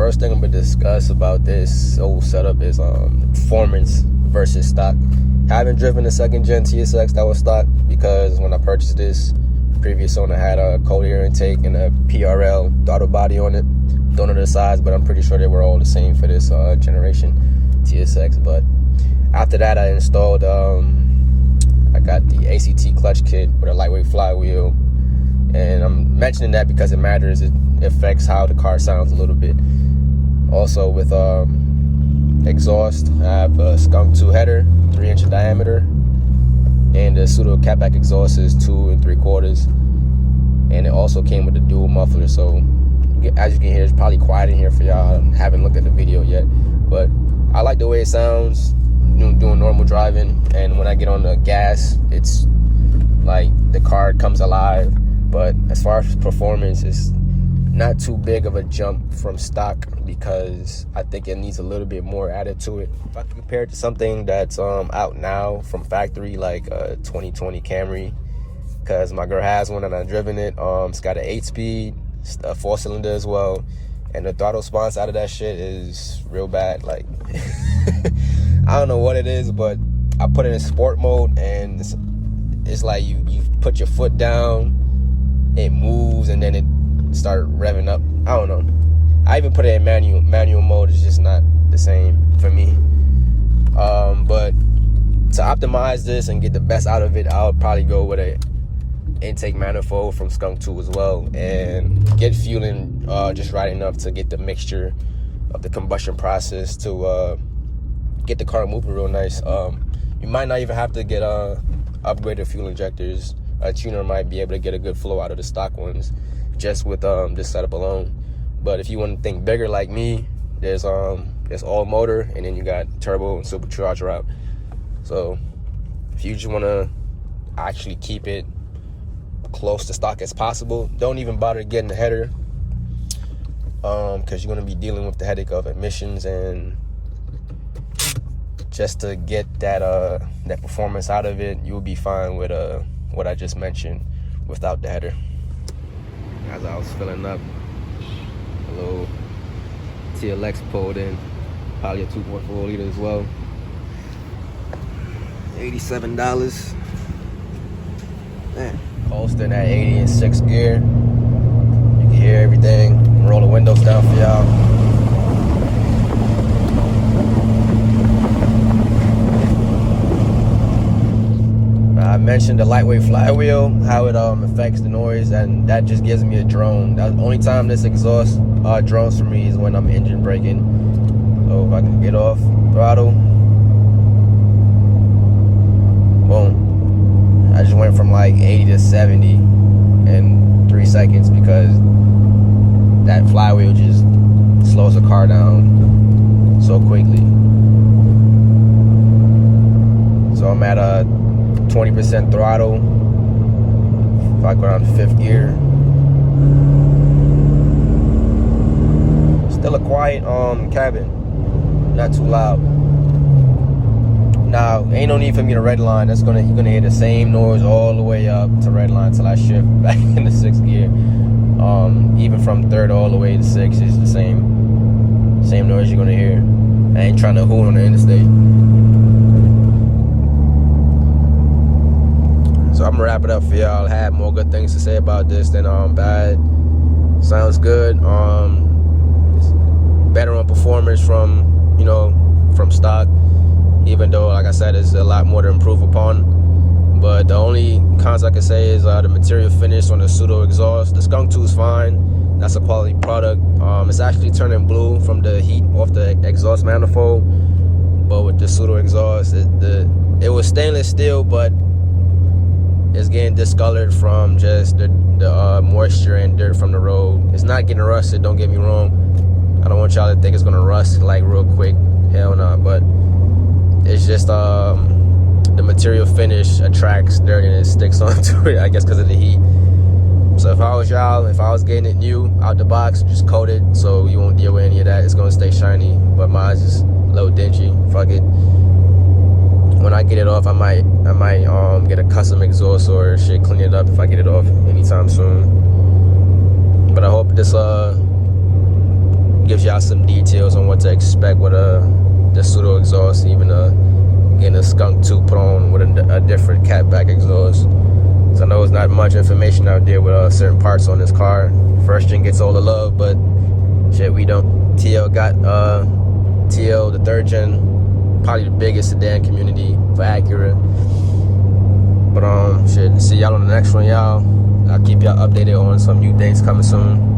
first thing I'm gonna discuss about this whole setup is performance versus stock. Haven't driven the second gen TSX that was stock because when I purchased this, previous owner had a cold air intake and a PRL throttle body on it. Don't know the size, but I'm pretty sure they were all the same for this generation TSX. But after that, I installed I got the ACT clutch kit with a lightweight flywheel, and I'm mentioning that because it matters. It affects how the car sounds a little bit. Also with exhaust, I have a Skunk2 header, 3-inch in diameter, and the Tsudo catback exhaust is 2 3/4, and it also came with a dual muffler. So as you can hear, it's probably quiet in here for y'all. I haven't looked at the video yet, but I like the way it sounds doing normal driving, and when I get on the gas, it's like the car comes alive. But as far as performance, it's not too big of a jump from stock because I think it needs a little bit more added to it. If I compare it to something that's out now from factory, like a 2020 Camry, because my girl has one and I've driven it. It's got an 8-speed, a 4-cylinder as well, and the throttle response out of that shit is real bad. Like I don't know what it is, but I put it in sport mode, and it's like you put your foot down, it moves, and then it start revving up. I don't know. I even put it in manual mode. It's just not the same for me. But to optimize this and get the best out of it, I'll probably go with a intake manifold from Skunk2 as well, and get fueling just right enough to get the mixture of the combustion process to get the car moving real nice. You might not even have to get upgraded fuel injectors. A tuner might be able to get a good flow out of the stock ones just with this setup alone. But if you want to think bigger like me, there's all motor, and then you got turbo and supercharger route. So if you just want to actually keep it close to stock as possible, don't even bother getting the header, because you're going to be dealing with the headache of emissions, and just to get that performance out of it, you'll be fine with what I just mentioned without the header. As I was filling up, a little TLX pulled in, probably a 2.4 liter as well. $87. Man, coasting at 80 in 6th gear. You can hear everything. Roll the windows down for y'all. I mentioned the lightweight flywheel, how it affects the noise, and that just gives me a drone. The only time this exhaust drones for me is when I'm engine braking. So if I can get off throttle, boom. I just went from like 80 to 70 in 3 seconds because that flywheel just slows the car down so quickly. So I'm at a 20% throttle. If I go down to 5th gear, still a quiet cabin, not too loud. Now ain't no need for me to redline. You're gonna hear the same noise all the way up to redline till I shift back into 6th gear. Even from 3rd all the way to 6th is the same noise you're gonna hear. I ain't trying to hoon on the interstate. So I'm gonna wrap it up for y'all. I had more good things to say about this than bad. Sounds good. It's better on performance from stock, even though, like I said, there's a lot more to improve upon. But the only cons I can say is the material finish on the Tsudo exhaust. The Skunk2 is fine. That's a quality product. It's actually turning blue from the heat off the exhaust manifold. But with the Tsudo exhaust, it was stainless steel, but it's getting discolored from just the moisture and dirt from the road. It's not getting rusted, don't get me wrong. I don't want y'all to think it's gonna rust like real quick. Hell no. But it's just the material finish attracts dirt and it sticks onto it, I guess because of the heat. So if I was y'all, if I was getting it new out the box, just coat it so you won't deal with any of that. It's gonna stay shiny, but mine's just a little dingy. Fuck it. When I get it off, I might get a custom exhaust or shit, clean it up if I get it off anytime soon. But I hope this gives y'all some details on what to expect with the Tsudo exhaust, even getting a Skunk2 put on with a different catback exhaust. So I know it's not much information out there with certain parts on this car. First gen gets all the love, but shit, we don't. TL got TL, the third gen, probably the biggest sedan community for Acura. But shit, see y'all on the next one, y'all. I'll keep y'all updated on some new things coming soon.